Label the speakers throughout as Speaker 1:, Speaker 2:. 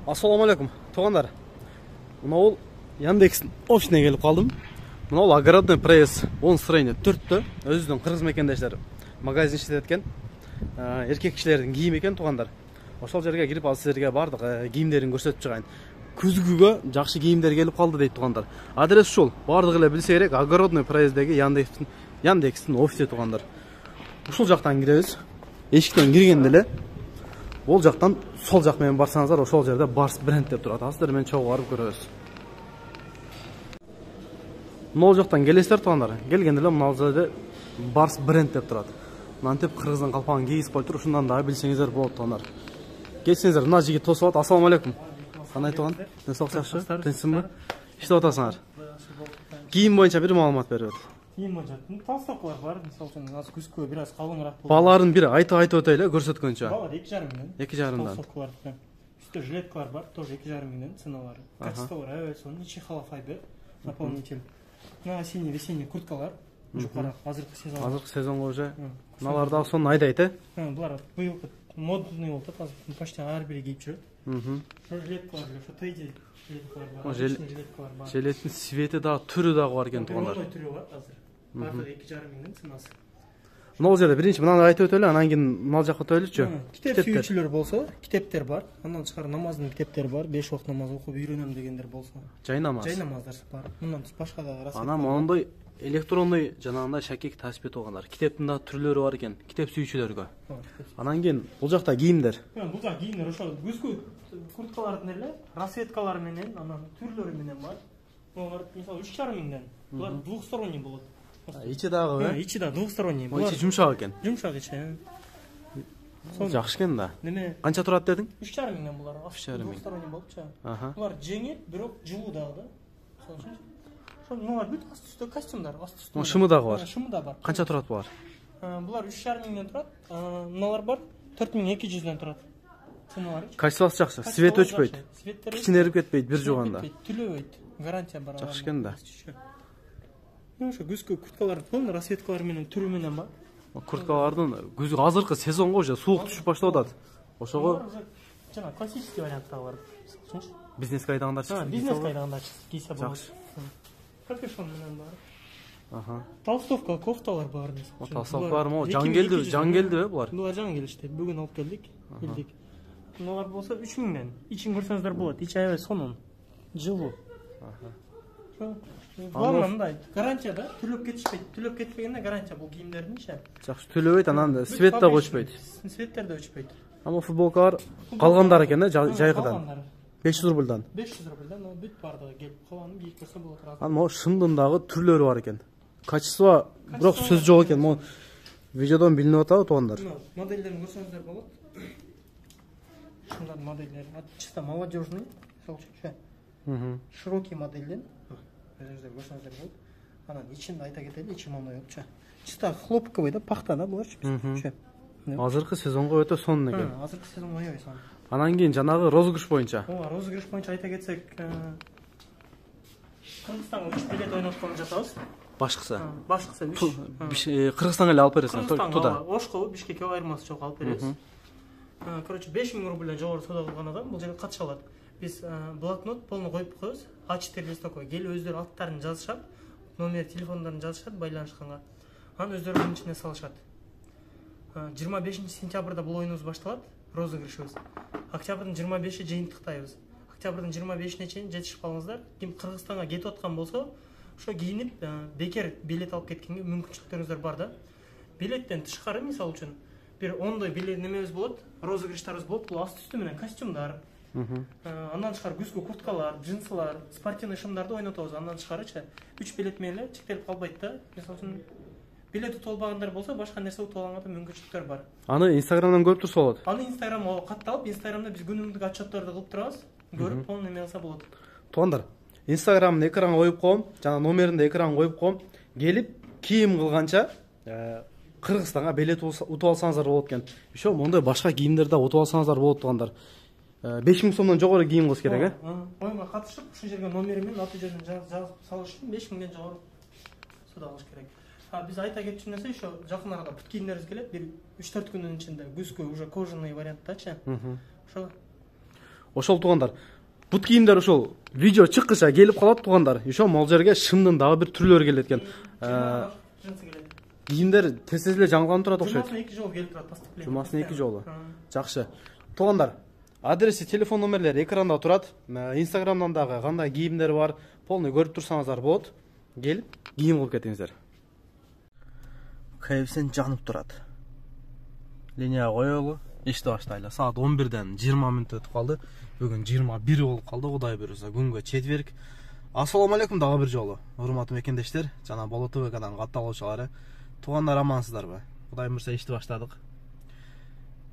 Speaker 1: Assalamu alaikum, туғандар. Мынау Яндекстің офисіне келіп қалдым. Мынау огородный пресс 10 строение 4-ті өзінің қырғыз мекендештер магазин ішеткен еркек кішілердің киім екен туғандар. Ошол жерге кирип ал сіздерге бардық киімдерін көрсетіп шығайын. Күзгүгө жакшы киімдер келіп қалды дейді туғандар. Адрес ушул. Бардығы эле билсе керек, огородный пресстеги Яндекстің офиси туғандар. Ушул жактан киребиз. Эшиктен киргенде эле ол жақтан сол жақ менен барсаңыздар, ошол жерде Барс бренд деп турат. Азыр мен чогуу барып көрөбүз. Мына жақтан келесиздер туғандар. Келгенде эле мына жерде Барс бренд деп турат. Мынантип кыргыздын калпагын кийгизип коюптур, ушундан дагы билсеңиздер болот туғандар. Келсеңиздер, мына жигит тосуп алат. Ассаламу алейкум. Кандай туган? Денсаулык жакшы? Тынчсыңбы? Иштеп атасыңар? Кийим боюнча бир маалымат берип өт.
Speaker 2: Кийим боюнча толстовкалар бар, мисалы үчүн аз күзгө бир аз калыңыраак болот.
Speaker 1: Баларын бири айтып өтөйлү көрсөткөнчө.
Speaker 2: Балар 2,5 миңден.
Speaker 1: 2,5 миңден.
Speaker 2: Толстовкалар. Үстө жилеткалар бар, тоже 2,5 миңден ценалары. Качестволары авиационный, чехол файбер, наполнитель. На осенне-весенний курткалар. Жукара азыркы сезон.
Speaker 1: Азыркы сезонго уже. Мыналар дагы сонун айдайт,
Speaker 2: Булар быйылкы модный болуп атат, азыр почти ар бири кийип жүрөт. Жилеткалар, фотоиди жилеткалар бар. Жилеткалар бар.
Speaker 1: Жилеттин свети дагы түрү дагы бар экен тугандар.
Speaker 2: Түрү бар азыр. Бардыгы 2,5 миңден ценасы.
Speaker 1: Мына жерде биринчи мынаны айтып өтөлү, анан кийин мына жакка өтөлүчү.
Speaker 2: Китеп сүйүүчүлөр болсо, китептер бар. Андан тышкары намаздын китептери бар. 5 вакыт намаз окуп үйрөнөм дегендер болсо.
Speaker 1: Жай намаз.
Speaker 2: Жай намаздар бар. Мындан башка да расет.
Speaker 1: Анан мондой электронный жанагындай шакек таспит болгондар. Китептин да түрлөрү бар экен, китеп сүйүүчүлөргө. Анан кийин бул жакта кийимдер.
Speaker 2: Бул жакта кийимдер ошол күзгү курткалардын эле расветкалары менен, анан түрлөрү менен бар. Булар мисалы 3,5 миңден. Булар двухсторонний болот.
Speaker 1: Ичи дагы,
Speaker 2: ичи да двухсторонний.
Speaker 1: Ичи жумшак экен.
Speaker 2: Жумшак ичи.
Speaker 1: Жакшы экен да.
Speaker 2: Неме?
Speaker 1: Канча турат дедиң?
Speaker 2: 3,5 миңден булар.
Speaker 1: 3,5 миң.
Speaker 2: Двухсторонний болупчу. Булар жеңил, бирок жылуу дагы да. Ошол мыналар бүт асты-үстү костюмдар, асты-үстү.
Speaker 1: Шымы дагы бар.
Speaker 2: Шымы да бар.
Speaker 1: Канча турат булар?
Speaker 2: Булар 3,5 миңден турат. Мыналар бар 4,200ден турат. Ценалары.
Speaker 1: Качествосы жакшы, свет өчпөйт. Кичинерип кетпейт бир жуганда.
Speaker 2: Түлөбөйт. Гарантия бар.
Speaker 1: Жакшы экен да.
Speaker 2: Ошо күзгү курткалар полный расветкалар менен түрү менен бар.
Speaker 1: Курткалардын күзгү азыркы сезонго уже суук түшүп баштап атат. Ошого
Speaker 2: жана классический варианттагы бар.
Speaker 1: Бизнеске айдагандар чыксын.
Speaker 2: Бизнеске айдагандар кийсе болот. Капюшон менен бар. Толстовка, кофталар бар.
Speaker 1: Толстовка бармы? Жан келдиби булар?
Speaker 2: Булар жан келишти. Бүгүн алып келдик, билдик. Мыналар болсо 3 миңден. Ичин көрсөңүздөр болот. Ичи аябай сонун. Жылуу. Главное мындай, гарантия да, түлөп кетишпейт. Түлөп кетпегенде гарантия бул кийимдердинчи.
Speaker 1: Жакшы түлөбөйт, анан свет да өчпөйт.
Speaker 2: Светтер да өчпөйт.
Speaker 1: Ама футболкалар калгандар экен да, жайкыдан. 500 рубльдан.
Speaker 2: 500 рубльдан, но бүт бардыгы келип калганын кийип көрсө болот.
Speaker 1: Анан могу шымдын дагы түрлөрү бар экен. Качество бирок сөз жок экен. Могу видеодон билинип атабы тугандар.
Speaker 2: Модельдерин көрсөңүздөр болот. Шундан модельдер, чисто молодежный, солчучу. Широкий модельден. Өзүңүздөр көрсөңүздөр болот. Анан ичинде айта кетели, ичи мондой болчу. Чисто хлопковый да, пахта да буларчы.
Speaker 1: Азыркы сезонго өтө сонун экен.
Speaker 2: Азыркы сезонго аябай сонун.
Speaker 1: Анан кийин жанагы розыгрыш боюнча.
Speaker 2: Розыгрыш боюнча айта кетсек, Кыргызстанга 3 билет ойноткон жатабыз.
Speaker 1: Башкысы.
Speaker 2: Башкысы 3.
Speaker 1: Кыргызстанга эле алып бересиң, туда.
Speaker 2: Ошко, Бишкекке айырмасы жок алып беребиз. Короче, 5 миң рубльден жогору соода кылган адам бул жерге катыша алат. Биз блокнот полный коюп коебуз. А4 листокко келип өздөрү аттарын жазышат, номер телефондорун жазышат байланышканга. Анан өздөрүнүн ичине салышат. 25 сентябрда бул оюнубуз башталат, розыгрышыбыз. Октябрдын 25-и жыйынтыктайбыз. Октябрдын 25-ине чейин жетишип калыңыздар. Ким Кыргызстанга кетип аткан болсо, ошо кийинип бекер билет алып кеткенге мүмкүнчүлүктөрүңүздөр бар да. Билеттен тышкары, мисалы үчүн, бир 10дой билет немебиз болот, розыгрыштарыбыз болот. Бул асты-үстү менен костюмдар. Андан тышкары күзгү курткалар, джинсылар, спортивный шымдарды ойнотобуз. Андан тышкарычы 3 билет менен эле чектелип калбайт да. Мисалы үчүн билет утуп албагандар болсо, башка нерсе утуп алганга да мүмкүнчүлүктөр бар.
Speaker 1: Аны Инстаграмдан көрүп турса болот.
Speaker 2: Аны Инстаграмга катталып, Инстаграмда биз күнүмдүк отчеттөрдү кылып турабыз. Көрүп, полный эме алса болот.
Speaker 1: Тугандар, Инстаграмдын экранга коюп коем, жана номерин да экранга коюп коем. Келип, кийим кылганча Кыргызстанга билет утуп алсаңыздар болот экен. Ошо мондой башка кийимдерди да утуп алсаңыздар болот тугандар. 5 миң сомдон жогору кийим кылыш керек,
Speaker 2: Оюнга катышып, ушул жерге номери менен аты жөнүн жазып салыш үчүн 5 миңден жогору соода кылыш керек. Биз айта кетчү нерсе ошо жакын арада бүт кийимдерибиз келет. Бир 3-4 күндүн ичинде күзгү уже кожаный варианттачы. Ошо
Speaker 1: Ошол туугандар. Бут кийимдер ошол видео чыккыча келип калат туугандар. Ошо могул жерге шымдын дагы бир түрлөрү келет экен. Кийимдер тез эле жаңыланып турат окшойт.
Speaker 2: Жумасына 2 жолу келип турат поступление.
Speaker 1: Жумасына 2 жолу. Жакшы. Туугандар, адреси, телефон номерлери экранда турат. Инстаграмдан дагы кандай кийимдер бар, полный көрүп турсаңыздар болот. Келип, кийим кылып кетиңиздер. Коэффициент жанып турат. Линия коелу, ишти баштайлы. Саат 11ден 20 мүнөт өтүп калды. Бүгүн 21 болуп калды. Кудай буйруса, күнгө четверг. Ассаламу алейкум дагы бир жолу. Урматтуу мекендештер, жана Болот ТВ-дан катталуучулары. Туугандар, амансыздарбы? Кудай буйруса, ишти баштадык.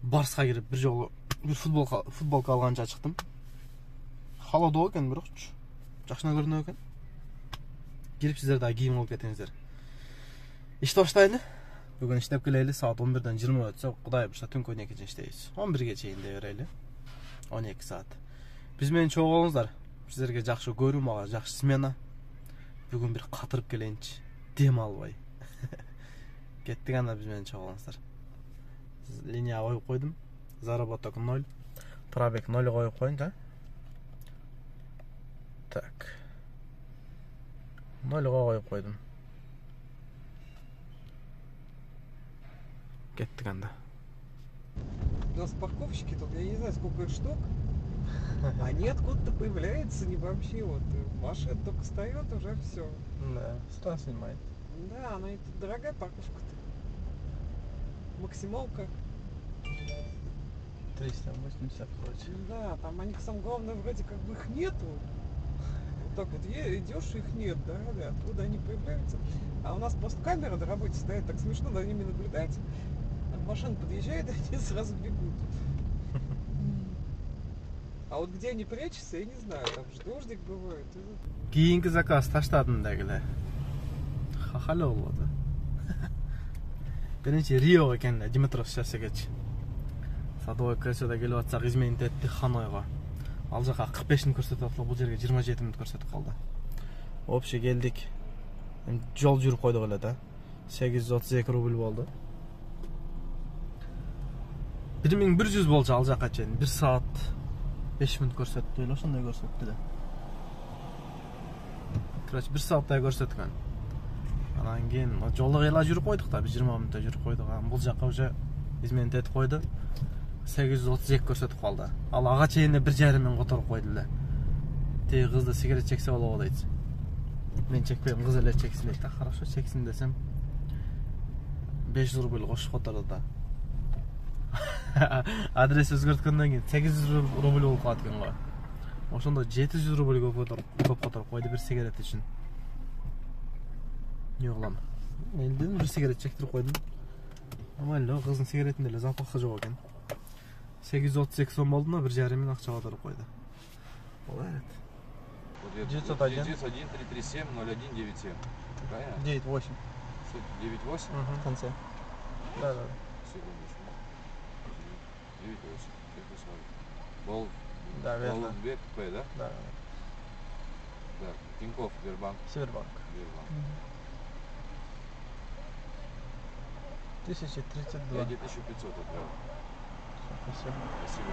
Speaker 1: Барска кирип бир жолу bir futbolka alганча чыктым. Халоодо экен, бирок жакшына көрүнөт экен. Кирип сиздер дагы кийим алып кетиңиздер. Ишти баштайлы. Бүгүн иштеп келели, саат 11ден 20 өтсө, кудай буйруса түнкү 12-че иштейбиз. 11ге чейин дей берели. 12 саат. Биз менен чогуу болуңуздар. Сиздерге жакшы көрүү, мага жакшы смена. Бүгүн бир катырып келейинчи. Дем албай. Кеттик анда, биз менен чогуу болуңуздар. Линия коюп койдум. Заработок 0. Пробег 0 коюп коюн, да? Так. 0 коюп койдум. Кеттик анда.
Speaker 3: У нас парковщики тут, я не знаю, сколько их штук. Они откуда-то появляются, не вообще вот. Машина только встает, уже все.
Speaker 1: Да, что снимает?
Speaker 3: Да, она и тут дорогая парковка-то. Максималка.
Speaker 1: 380 вроде.
Speaker 3: Да, там они, самое главное, вроде как бы их нету. Вот так вот идешь, их нет, да, оттуда они появляются. А у нас просто камера на работе стоит, так смешно за ними наблюдать. Машина подъезжает, они сразу бегут. А вот где они прячутся, я не знаю, там же дождик бывает.
Speaker 1: Кийинки заказ таштадым дегиле. Хахале болду. Биринчи Рио экен, Димитров шассагеч. Садовой көсөдө келип атсак, изменит этти Ханойго. Ал жака 45-ин көрсөтүп атты, бул жерге 27 мүнөт көрсөтүп калды. Общий келдик. Жол жүрүп койдук эле да. 832 рубль болду. 1100 болчу ал жака чейин. 1 саат 5 мүнөт көрсөттү эле, ошондой көрсөттү да. Короче, 1 сааттай көрсөткөн. Анан кийин жолдо эла жүрүп койдук да, биз 20 мүнөттө жүрүп койдук. Бул жака уже изменит этип койду. 832 көрсөтүп калды. Ал ага чейин 1,5 миң которуп койду эле. Тиги кызды сигарет чексе болобу дейт. Мен чекпейм, кыз эле чексин дейт да. Хорошо, чексин десем 500 рубль кошуп которду да. Адрес өзгөрткөндөн кийин 800 рубль болуп калат экен го. Ошондо 700 рубль көп которуп койду бир сигарет үчүн. Не кылам? Элден бир сигарет чектирип койдум. Нормально, кыздын сигаретинде эле запахы жок экен. 832 сом болду, 1,5 миң акча которуп койду. Болот.
Speaker 4: 901 337 0197. Правильно?
Speaker 1: 98.
Speaker 4: 98?
Speaker 1: В конце. Да.
Speaker 4: Секундочку. 98. Я посмотрю.
Speaker 1: Да, верно.
Speaker 4: Болотбек П, да?
Speaker 1: Да.
Speaker 4: Так, Тинькофф, Сбербанк.
Speaker 1: Сбербанк. 1032.
Speaker 4: Я тебе 1500 отправил.
Speaker 1: Спасибо.
Speaker 4: Спасибо.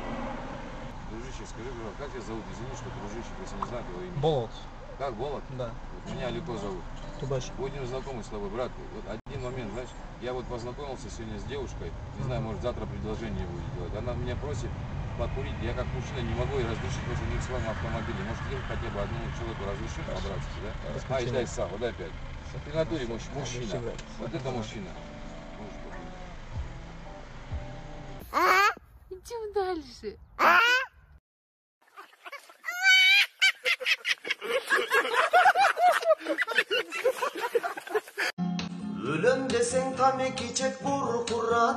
Speaker 4: Дружище, скажи, как тебя зовут? Извини, что дружище, если не знаю твоего имени.
Speaker 1: Болот.
Speaker 4: Как, Болот?
Speaker 1: Да.
Speaker 4: Вот меня Алико зовут.
Speaker 1: Тубаш.
Speaker 4: Будем знакомы с тобой, брат. Вот один момент, знаешь, я вот познакомился сегодня с девушкой, не знаю, может завтра предложение будет делать. Она меня просит покурить, я как мужчина не могу ей разрешить, потому что не в своем автомобиле. Может, ей хотя бы одному человеку разрешить побраться, да? А, и дай сам, вот опять. Ты в натуре мужчина. Вот это мужчина.
Speaker 5: Идем дальше.
Speaker 6: Ölüm desen tam iki çek kurkurat.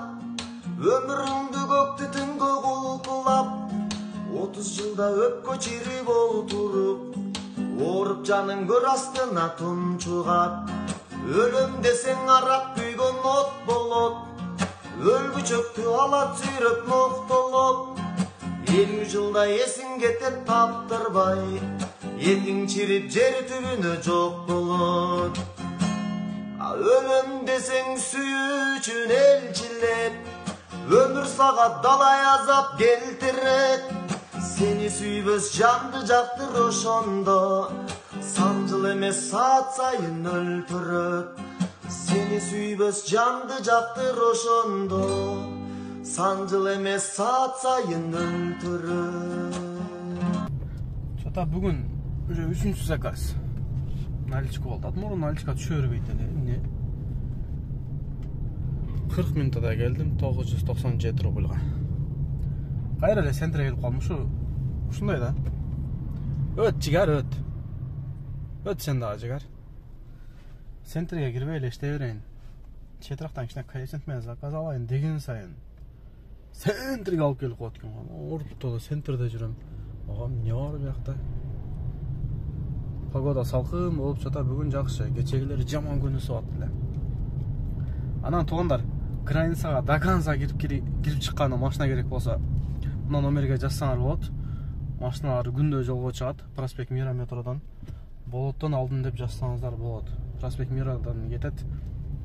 Speaker 6: Ömrümdü göktü tüngü kulkulap. 30 yılda öpkö çirip oturup. Orup canın gör astına tunçugat. Ölüm desen arak büygön ot bolot. Ölgü çöktü alat sürüp noktolop. 50 yılda esin getir taptırбай. Etin çirip jeri tübünü jok bolot. Ölüm desen suyucun elçilep. Ömür sağa dalay azap keltiret. Seni süyböz candı jaktır ошондо Санжыл эмес саат сайын өлтүрөт Seni süyböz candı jaktır ошондо Санжыл эмес саат сайын өлтүрөт
Speaker 1: Чата бүгүн уже 3-cü заказ. Наличка болду. Мурун наличка түшө бербейт эле. Эмне? 40 минутта келдим 997 рубльга. Кайра эле центрге келип калдым. Ушундай да. Өт жигар өт. Өт сен дагы жигар. Центрге кирбей эле иштей берейин. Четирактан кичине коэффициент менен заказ алайын деген сайын. Центрге алып келип коет экен. Ортодо центрде жүрөм. Ага эмне бар биякта? Погода салкын болуп жата, бүгүн жакшы. Кечегилери жаман күн ысып эле. Анан туугандар, границага Даганза кирип чыкканы машина керек болсо, мына номерге жазсаңар болот. Машиналар күндө жолго чыгат. Проспект Мира метродон. Болоттон алдын деп жазсаңыздар болот. Проспект Мирадан кетет.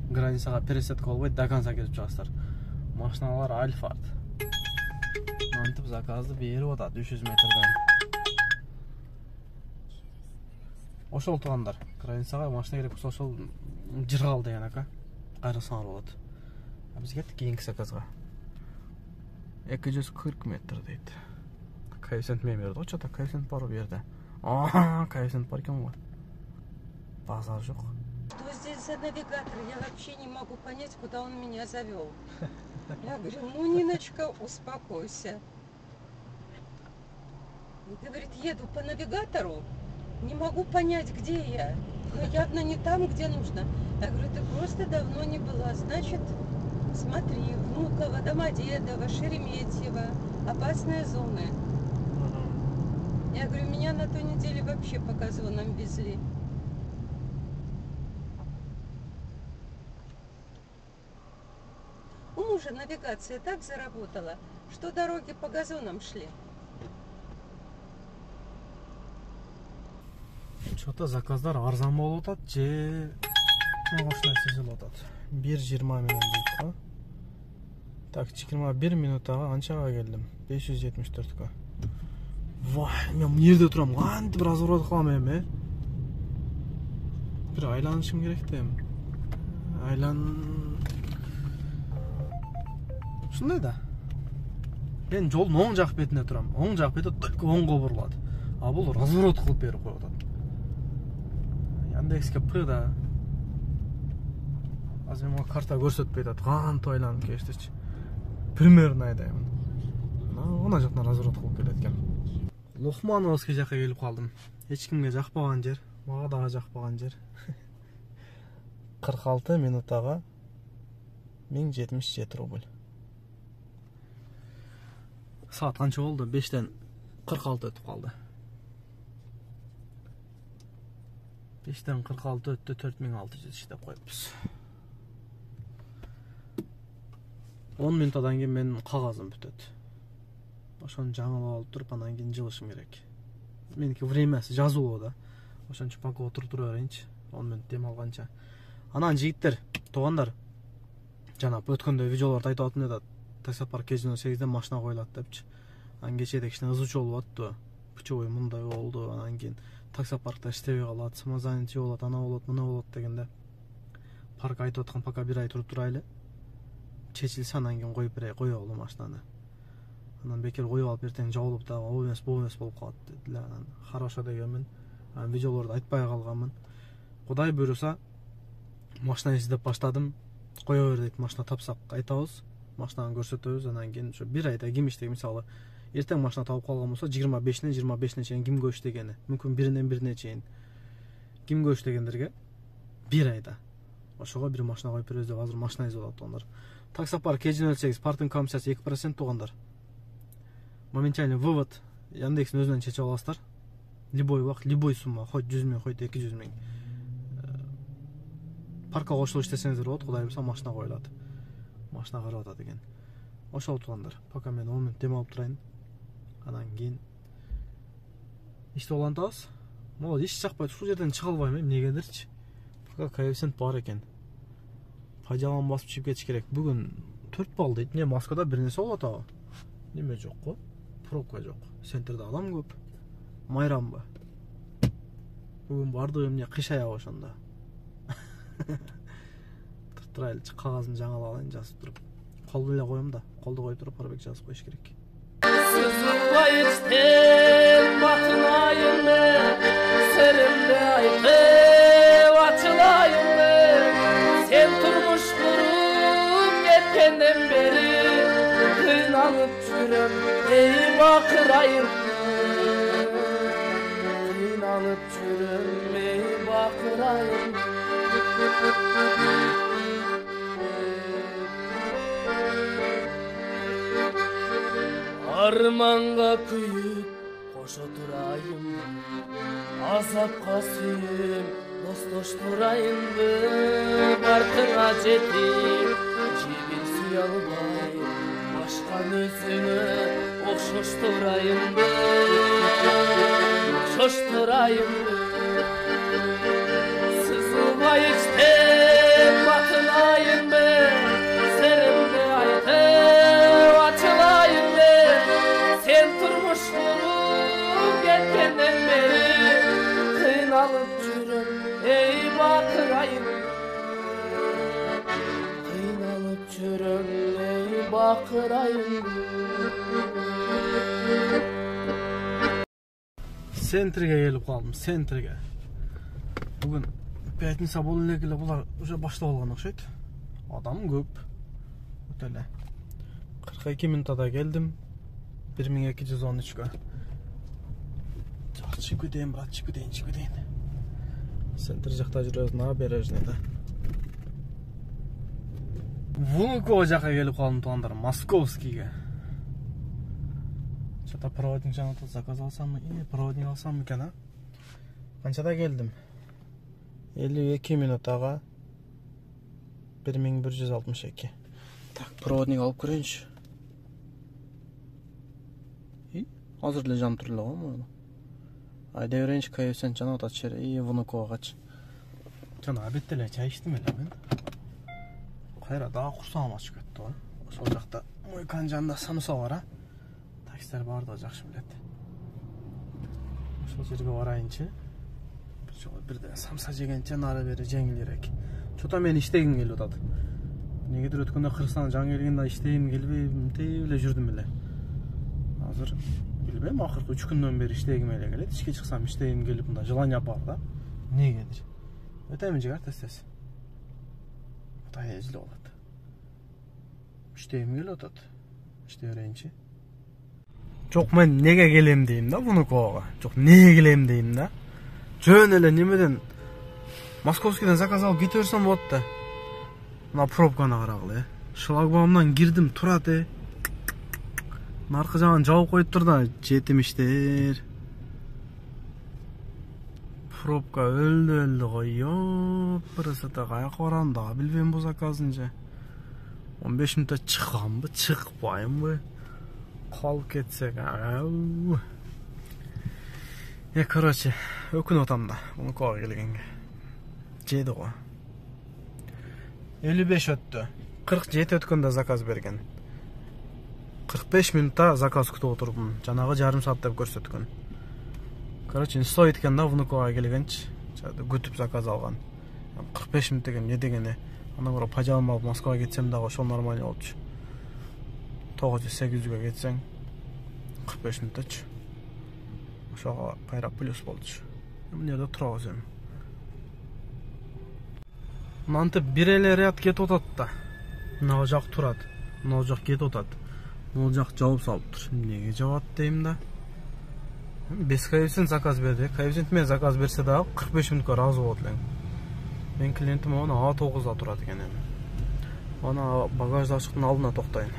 Speaker 1: Границага пересадка болбойт, Даганза кирип чыгасыздар. Машиналар Альфард. Мантип заказды берип атат 300 метрден. Ошол туугандар, границага машина керек болсо ошол жыргал деген ака. Кайрасаңар болот. Биз кеттик кийинки заказга. 240 метр дейт. Коэффициент мен берди. Очо так коэффициент бар бу жерде. Коэффициент бар экен го. Базар жок.
Speaker 5: Что здесь за навигатор? Я вообще не могу понять, куда он меня завел. Я говорю, ну, Ниночка, успокойся. И говорит, еду по навигатору, не могу понять, где я. Но явно не там, где нужно. Я говорю, ты просто давно не была. Значит, смотри, Внуково, Домодедово, Шереметьево, опасные зоны. Я говорю, меня на той неделе вообще по газонам везли. У мужа навигация так заработала, что дороги по газонам шли.
Speaker 1: Чота заказдар арзан болуп атат же ошондой сезилип атат. 1:20 менен дейт го. Так, 21 минутага анчага келдим. 574 ка. Вай, мен бул жерде турам. Кантип разворот кылам эми? Бир айланышым керек да эми. Ушундай да. Мен жолдун оң жак бетинде турам. Оң жак бети только оңго бурулат. А бул разворот кылып берип коюп атат. Яндекске да. Азыр мен карта көрсөтпөй атат. Кантип айланып келиштичи. Примерно айдаймын. Она жактан разворот кылып келет экен. Лохмановский жакка келип калдым. Эч кимге жакпаган жер, мага дагы жакпаган жер. 46 минутага 1077 рубль. Saat kança oldu? 5'ten 46 ötüp kaldı. 5'ten 46 öttü, 4600 işte koyupuz. 10 minutadan keyin benim kagazım bütöt. Ошону жаңылап алып туруп анан кийин жылышым керек. Меники времясы жазуу да. Ошон үчүн пока отуруп тура берейинчи. 10 минут дем алганча. Анан жигиттер, туугандар, жана өткөндө видеолорду айтып аттым да, таксопарк К98 машина коюлат депчи. Анан кечеде кичине ызычуу болуп атты. Пучовой мындай болду, анан кийин таксопаркта иштебей калат, самозанятый болот, ана болот, мына болот дегенде. Парк айтып аткан пока бир ай туруп турайлы. Чечилсе анан кийин коюп берейин, коёлу машинаны. Анан бекер коюп алып эртең жабылып да бул эмес болуп калат дедилер. Анан хорошо дегенмин. Анан видеолорду айтпай калганмын. Кудай буйруса машина издеп баштадым. Кое бер дейт, машина тапсак айтабыз. Машинаны көрсөтөбүз, анан кийин ошо бир айда ким иштеген, мисалы эртең машина табып калган болсо 25-25 чейин кимге иштегени, мүмкүн бирине чейин кимге иштегендерге бир айда ошого бир машина коюп беребиз деп азыр машина издеп атат туугандар. Таксопарк К08 парктын комиссиясы 2% туугандар. Моментальный вывод Яндекстин өзүнөн чечип аласыздар. Любой убакыт, любой сумма, хоть 100 миң, хоть 200 миң. Паркка кошулуп иштесеңиздер болот, кудай буйруса машина коюлат. Машина карап атат экен. Ошол туугандар. Пока мен 10 минут дем алып турайын. Анан кийин иштеп алантабыз. Молод иш жакпайт, ушул жерден чыга албайм, эмнегедирчи. Пока коэффициент бар экен. Паджалан басып чыгып кетиш керек. Бүгүн 4 балл дейт. Не, Москвада бир нерсе болуп атабы? Неме жок го? пробка жок. Центрде адам көп. Майрамбы. Бүгүн бардык эмне кыйшая ошондо. Турайлы кагазын жаңылап алайын жазып туруп. Колду эле коем да. Колду коюп туруп парабек жазып коюш керек.
Speaker 7: Sızılay içtim batınayım ben, serimde aytıp açılayım ben. Sen turmuş kurup getkenden beri kıynalıp çürüm ey bakırayım. Kıynalıp çürüm ey bakırayım. Armanga kuyup koş oturayım, azapka suyum dostoşturayım. Barkına jetip jibir suya albay, başkan özüne okşoşturayım. Okşoşturayım. Sızılmay içtim batınayım ben, serimde aytıp açılayım ben. Sen turmuş kurup getkenden beri kıynalıp жүрüm ey bakırayım. Kıynalıp жүрüm ey bakırayım.
Speaker 1: Центрге келип калдым, центрге. Бүгүн пятница болуп элек эле булар уже баштап алган окшойт. Адам көп. Өтө эле 42 минутада келдим. 1213-га. Чыгып кетейин, брат, чыгып кетейин. Центр жакта жүрөбүз, набережныйда. Внуково жака келип калдым туугандар, Московскийге. Чата проводник жаңы заказ алсаммы? Проводник алсам экен, а? Канчада келдим? 52 минутага 1162. Так, проводник алып көрөйүнчү. Азыр эле жанып туруп эле койму? Айда берейинчи, коэффициент жанып атат жер. Внуковогачы. Жана обедте эле чай ичтим эле мен. Кайра дагы курсагым ачып кетти го. Ошол жакта мойканын жанында самса бар, а? Таксилер бардыгы жакшы билет. Ошол жерге барайынчы. Бир жолу бирден самса жегенче нары бери жеңилирээк. Чото мен иштегим келип атат. Негедир өткөндө Кыргызстанга жаңы келгенде иштегим келбей, мынтип эле жүрдүм эле. Азыр билбейм, акыркы 3 күндөн бери иштегим эле келет. Ишке чыксам иштегим келип мында желание бар да. Негедир? Өтөйм жигар тез-тез. Атай эжиле болот. Иштегим келип атат. İşte öğrenci. Çok men nege gelem deyim da bunu kovaga. Çok nege gelem deyim da. Жөн эле немеден Московскийден заказ алып кете берсем болот да. Мына пробканы карагыла, шлагбаумдан кирдим, турат. Наркы жагын жабып коюптур да, жетимиштер. Пробка өлдү коюп, просто каяка барам да билбейм бу заказынчы. 15 минутта чыкканбы, чыкпаймбы? Калып кетсек, короче, өкүнүп атам да, муну кога келгенге. Жеди го. 55 өттү. 47 өткөндө заказ берген. 45 минутта заказ күтүп отурмун. Жанагы жарым саат деп көрсөткөн. Короче, стоит экен да, муну кога келгенчи. Күтүп заказ алган. 45 минут деген не дегени? Ана бара пажам алып Москвага кетсем дагы ошол нормально болчу. 900-800га кетсең 45 минуттачы. Ошого пайра плюс болчу. Эмне да турабыз эми. Мынтип бир эле ряд кетип атат да. Мына жак турат, мына жак кетип атат. Мына жак жабып салыптыр. Эмнеге жабат дейм да. Без коэффициент заказ берди. Коэффициент менен заказ берсе дагы 45 минутка разы болот элем. Мен клиентим аны А9да турат экен эми. Аны багажды ачыктын алдына токтойм.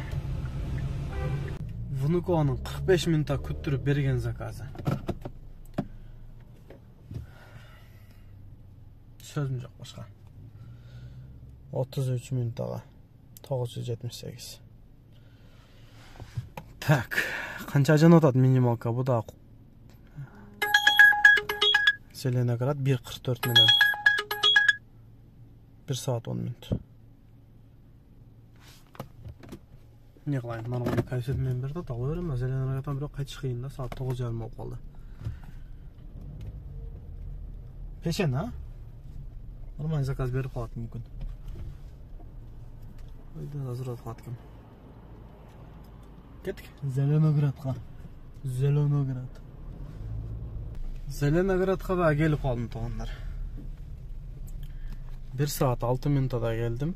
Speaker 1: Внукованын 45 минутта күттүрүп берген заказы. Сөзүм жок башка. 33 минуттага 978. Так, канча жанып атат минималка? Бу да Зеленоград 1.44 менен 1 саат 10 минут. Не қылайын, нормально коэффициентмен берді, тауып беремін. Зеленоградтан бірақ қайтыш қиын да, сағат 9:30 болып қалды. Пешен, а? Нормально заказ беріп қалады мүмкін. Ойда азыр қалады кім. Кеттік. Зеленоградқа. Зеленоградқа да келіп қалдым туғандар. 1 saat 6 минутада келдім.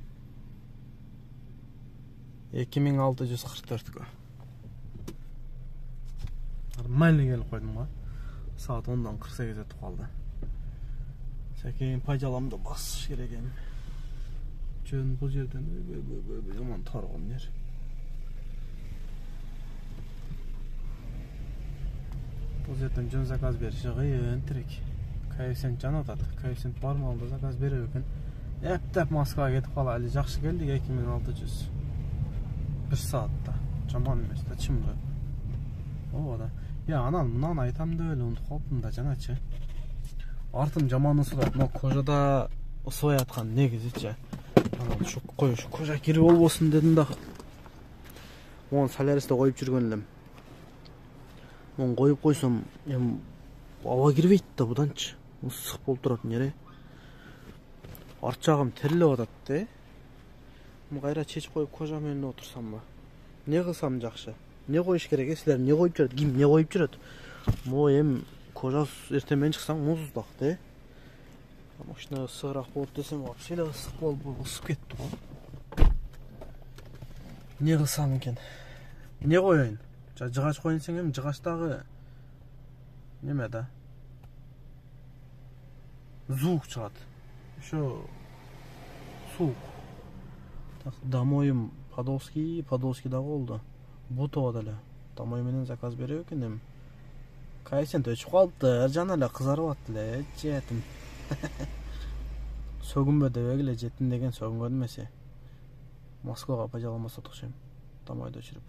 Speaker 1: 2644 ға. Нормально келіп қойдым ға. Saat 10-дан 48 өтіп қалды. Сәкейін пайдаламды басыш керек ем. Жөн бұл жерден жаман тарғын жер. Бұл жерден жөн заказ беріші ғайын тірек. Коэффициент жан атады. Коэффициент бар малды заказ беріп екен. Әптәп Москваға кетіп қала, әлі жақсы келдік 2600. 1 saatта. Жаман емес та, чымды. О, да. Я, мұнан айтам да өлі, ұмытып қалыптым да, жаначы. Артым жаманы сұрады, но кожада ұсывай атқан негізі. Қой, кожа кері ол болсын дедім да. Оны соляристі қойып жүргенлем. Оны қойып қойсам, ауа кірбейді да бұданчы. Сұқ болып тұратын ере. Арт жағым тірілі отады. Қайра чечіп қойып кожам önüne отырсам ба. Не қылсам жақшы? Не қойыш керек? Сілер не қойып жүреді? Кім не қойып жүреді? Кожа ертемен шықсаң мұздақ де. Машина сығырақ болып десем, вообще ысық болып ысып кетті ғой. Не қылсам екен? Не қойын? Жығаш қойын сеңем, жығаштағы неме да? Звук шығады. Еще суық. Домойым Подолскийда болды. Бұты одалы. Домойменен заказ бере өкенем. Коэффициент өшіп қалыпты, әржан әлі қызарып аттылы, жетім. Сөгін бөді өгілі жеттін деген сөгін көдімесе. Москваға пайдаламаса тұқшым. Домойды өшіріп.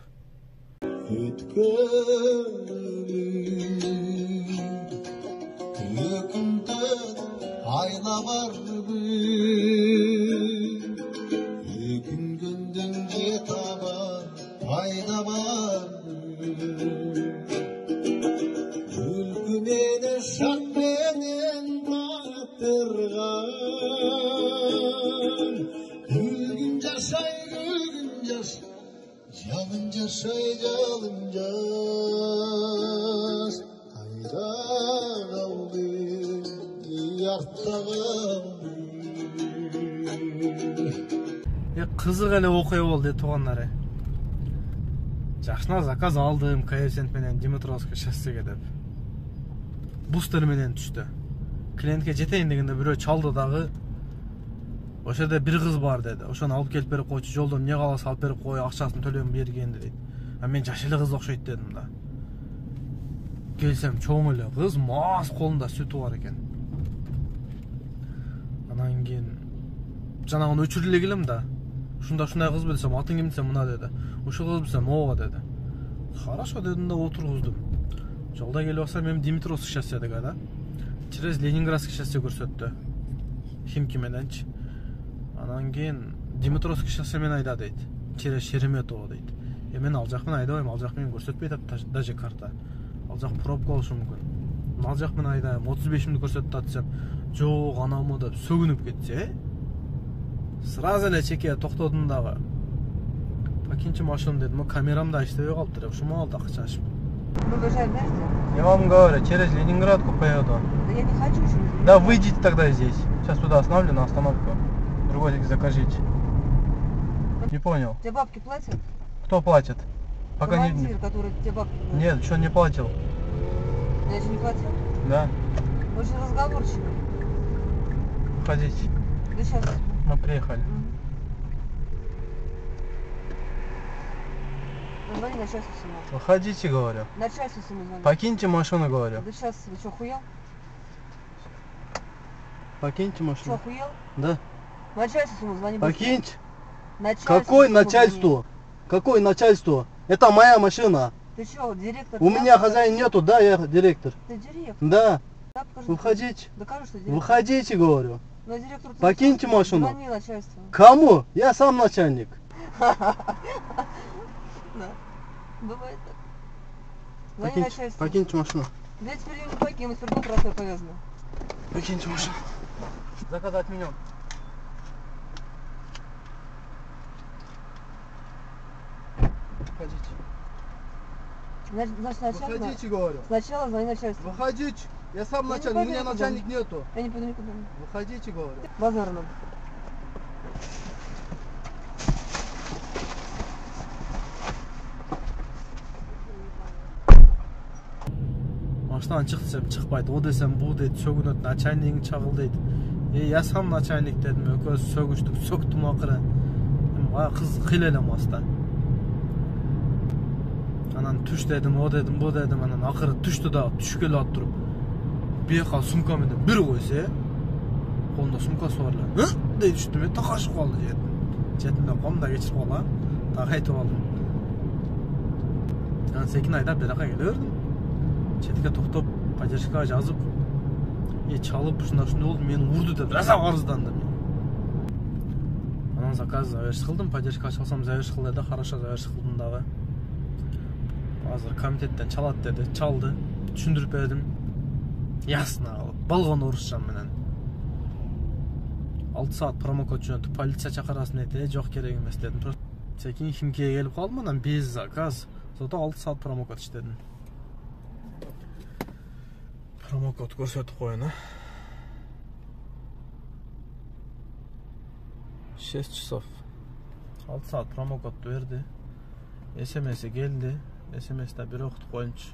Speaker 6: Ayla vardı, gün günden getaba fayda vardı. Ülkümene şakmenen baktırgan, gülgün yaşay, yalın yaşay, hayra kaldı.
Speaker 1: Қызық әлі оқия болды туғанлары. Жақшына заказ алдым коэффициентменен Димитровский шассеге деп. Бустерменен түшті. Клиентке жетейін дегенде біреу чалды дағы. Ошо жерде бір қыз бар деді. Ошоны алып келіп беріп қойшы, жолдан не қаласы алып беріп қой, ақшасын төлем бергенді дейді. Мен жашылы қыз оқшайды дедім да. Келсем чоң эле қыз мас қолында сүті бар екен. Анан кейін жанағын өчүріле келем да. Шундай қыз білсем, атын кім десем мына деді. Ошо қыз білсем ова деді. Хорошо дедім да отырғыздым. Жолда келіп бақсам, мен Димитровский шоссе деді да. Через Ленинградский шоссе көрсетті. Химки мененчи. Анан кейін Димитровский шоссе мен айда дейді. Через Шереметово дейді. Мен ал жақпен айдабайм, ал жақ мен көрсетпейді даже карта. Ал жақ пробка болушу мүмкүн. Ал жақ мен айдайм, 35-имди көрсетті десем, жоқ анамы деп сөгініп кетсе, сразу эле чеке токтодум дагы. Покинчи машину дедим, камерамда иштебей калыптыр деп, ушуну алды акча ашып.
Speaker 5: Мы выезжаем, знаете?
Speaker 1: Я вам говорю, через Ленинградку поеду.
Speaker 5: Да я не хочу через Ленинград.
Speaker 1: Да выйдите тогда здесь. Сейчас туда остановлю на остановку. Другой закажите. Не понял.
Speaker 5: Тебе бабки платят?
Speaker 1: Кто платит? Пока
Speaker 5: командир, который тебе бабки платит.
Speaker 1: Нет, еще не платил.
Speaker 5: Я еще не платил?
Speaker 1: Да.
Speaker 5: Вы же разговорчик.
Speaker 1: Ходите.
Speaker 5: Да сейчас.
Speaker 1: Мы приехали.
Speaker 5: Звони начальству сынок.
Speaker 1: Выходите, говорю.
Speaker 5: Начальству сынок звони.
Speaker 1: Покиньте машину, говорю.
Speaker 5: Да сейчас, вы что, хуел?
Speaker 1: Покиньте
Speaker 5: Что,
Speaker 1: машину.
Speaker 5: хуел?
Speaker 1: Да.
Speaker 5: Начальству сынок звони.
Speaker 1: Покиньте.
Speaker 5: Начальству
Speaker 1: Какое
Speaker 5: сынок
Speaker 1: начальство?
Speaker 5: звони.
Speaker 1: Какое начальство? Это моя машина.
Speaker 5: Ты что, директор?
Speaker 1: У меня хозяин нету, да, я директор.
Speaker 5: Ты директор?
Speaker 1: Да.
Speaker 5: Да, покажи.
Speaker 1: Выходите.
Speaker 5: Докажи, что директор.
Speaker 1: Выходите, говорю.
Speaker 5: Но директор...
Speaker 1: Покиньте машину.
Speaker 5: Звони начальству.
Speaker 1: Кому? Я сам начальник.
Speaker 3: Да. Бывает так. Звони начальству.
Speaker 1: Покиньте машину.
Speaker 3: Дайте теперь ее не покинуть, теперь 2% повязано.
Speaker 1: Покиньте машину. Заказ отменен. Выходите.
Speaker 3: Значит, сначала...
Speaker 1: Выходите, говорю.
Speaker 3: Сначала звони начальству.
Speaker 1: Выходите. Я сам
Speaker 3: Я не
Speaker 1: начальник, у
Speaker 3: пойду
Speaker 1: меня
Speaker 3: никуда.
Speaker 1: начальник нету.
Speaker 3: Я не пойду никуда.
Speaker 1: Выходите, говорю.
Speaker 3: Базар нам.
Speaker 1: Машинадан шық десем шықпайды, о десем бұл дейді, сөгінеді, начальнигің шағыл дейді. Я сам начальник дедім, өкөз сөгіштік, сөктім ақыры. Қыз қилайламасты. Анан түш дедім, о дедім, бұл дедім, анан ақыры түшті да түшкелі ат тұрып. Бияқа сумкамен де бір қойсы, қолында сумкасы бар ле. Дейді түштіме, тақашып қалды жетім. Жетімде қолымда кешіріп қала, тағы айтып алдым. Анан секін айдап бераққа келе өрдім. Четке тоқтап, поддержкаға жазып, чалып, шында болды, мені ұрды деп жаза арыздандым. Анан заказ заверши қылдым, поддержкаға чалсам заверши қыл деді, хорошо заверши қылдым дағы. Азыр комитеттен чалат деді, чалды, түшіндіріп бердім. Ясно алып, балған орысшам менен. 6 saat промокод жөнөтүп, полиция чакырасын деді, жоқ керек емес дедім. Секин Химкеге келіп қалдым, анан без заказ, зато 6 saat промокод іштедім. Промокод көрсетіп қойын, 6 часов. 6 saat промокодты берді. SMS-и келді. SMS-та бір оқытып қойыншы.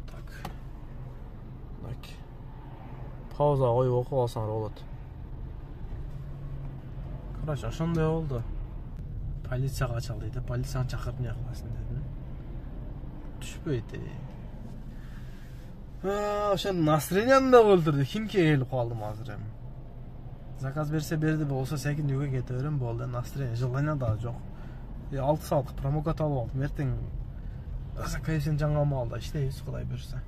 Speaker 1: Так. Пауза қойып оқып алсаңдар болады. Короче, ошондой болду. Полицияға чал дейді. Полицияны чакырып не кыласың дедим. Түшпөйт. Ошондо настроениямды да өлтүрдү. Химке келип калдым азыр эми. Заказ берсе берди, болсо секин үйгө кете берем, болду. Настроение желание да жок. 6 saatlık промокод алып алдым. Ертең заказын жаңа малда иштейбиз, Кудай буйрса.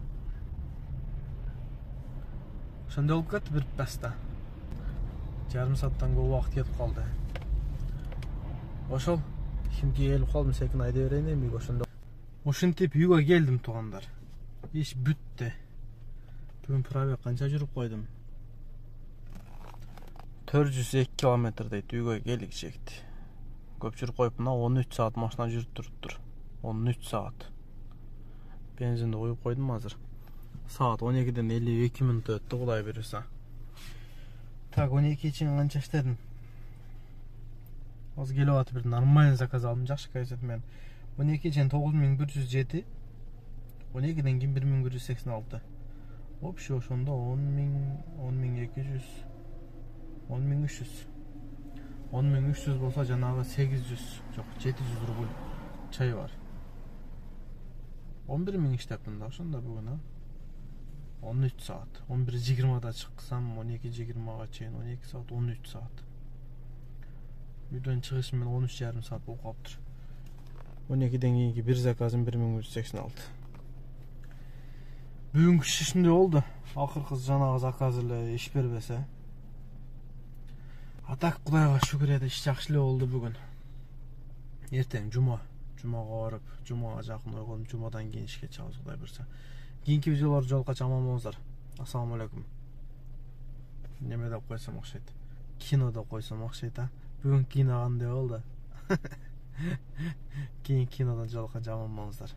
Speaker 1: Ошондой болуп кетти бир баста. Жарым сааттан көп убакыт кетип калды. Ошол Химке келип калдым, секин айда берейин эми ошондо. Ушинтип үйгө келдим туугандар. Иш бүттү. Бүгүн пробег канча жүрүп койдум? 402 километр дейт, үйгө келик чекти. Көп жүрүп коюп мына 13 saat машина жүрүп туруптур. 13 saat. Бензинди коюп койдум азыр. Saat 12-ден 52 мүнөт өттү, Кудай буйрса. Так, 12 чейин канча иштедим? Азыр келип атып бир нормальный заказ алдым, жакшы коэффициент менен. 12 чейин 9107, 12-ден кийин 1186. Общий ошондо 10200, 10300. 10300 болса жанагы 800, жок 700 рубль чай бар. 11000 иштептим да ошондо бүгүн. 13 saat. 11:20-да чыксам 12:20-га чейин 12 saat, 13 saat. Үйдөн чыгышым менен 13,5 saat болуп калыптыр. 12-ден кийинки бир заказым 1186. Бүгүнкү иш ушундай болду. Акыркы жанагы заказ эле иш бербесе. Атак Кудайга шүгүр эди, иш жакшы эле болду бүгүн. Эртең жума. Жумага барып, жумага жакын ойгонуп, жумадан кийин ишке чыгабыз, Кудай буйрса. Кийинки видеолор жолуккача аман болуңуздар. Ассаламу алейкум. Неме деп койсом окшойт? Кино деп койсом окшойт, а? Бүгүн кино кандай болду? Кийин кинодон жолукканча аман болуңуздар.